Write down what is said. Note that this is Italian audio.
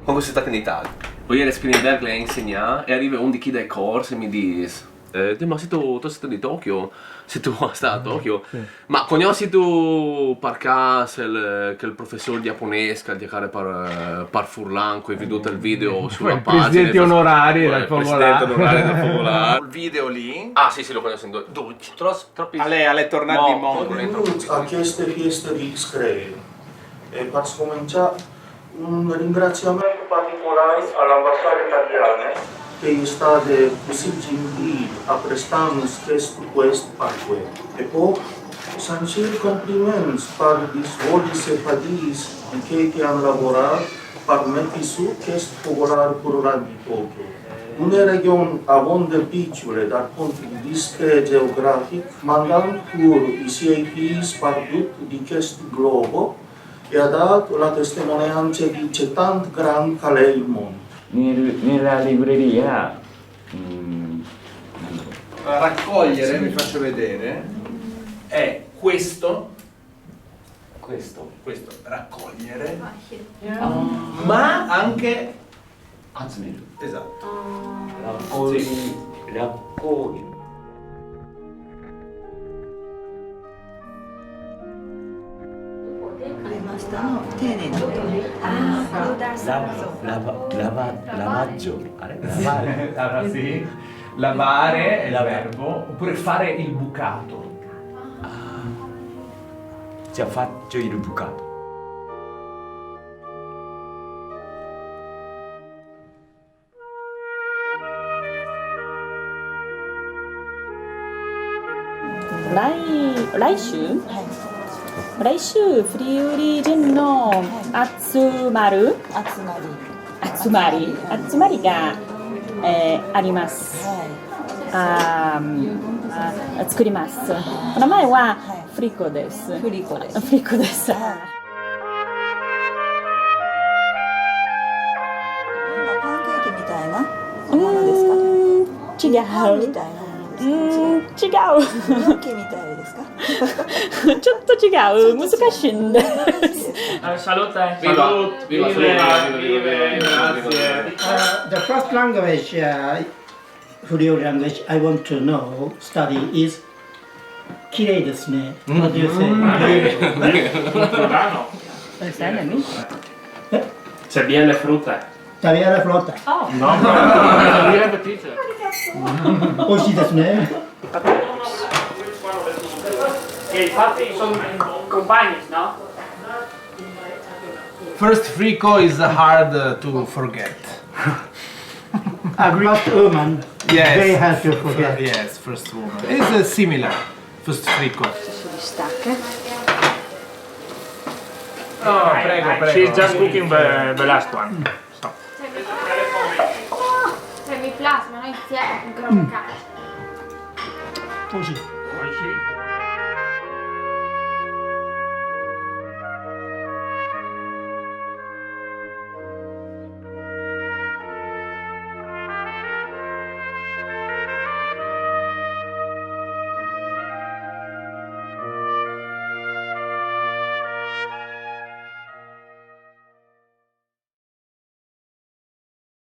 Quando você está aqui em Itália, eu ia Spielberg le insegnar e arriva un di chi dai corsi e mi dice ma se tu sei di Tokyo, se tu stai a Tokyo, ma conosci tu per caso che il professore giapponese che giocare per Furlan, che hai veduto il video sulla pagina? Presidente onorari del Presidente onorario del Popolare. Il video lì. Ah sì, lo conosco in due. Troppi. A lei è tornato di mondo. A queste feste di X-Ray e per cominciare un ringraziamento particolare all'ambasciata italiana che è stata così gentile a prestarmi questo parquet. E poi sinceri complimenti per gli svolti e paesi che hanno lavorato per mettere su questo popolare rurale di Tokyo. Una regione abbastanza piccola dal punto di vista geografico, ma anche i suoi paesi per tutto di questo globo e ha dato la testimonianza di c'è tanto grande che è il mondo. Nella libreria Raccogliere, vi faccio vedere, è questo, raccogliere, ma anche esatto. Raccogli. Lavaggio. Sì. Lavare è il verbo, oppure fare il bucato. Già faccio il bucato.来週フリウリ人の集まりが、あります。作ります。名前はフリコです。フリコです。パンケーキみたいなものですか？違う。みたいな。違う。ロケみたいですか？ちょっと違う。難しいんです。Salute. Viva. The first language, Furyo language, I want to know, study is 綺麗ですね。What do you say? C'è bien le frutte. Tagliare frutta. No, no, dire petite. 美味しいですね。 E infatti sono compagni, no? First frico is hard to forget. A first woman, Yes. very hard to forget. Yes, first woman. It's similar. First frico. Oh, prego. She's just cooking the last one. So. Mi piace, ma noi insieme con Così. Poi sì.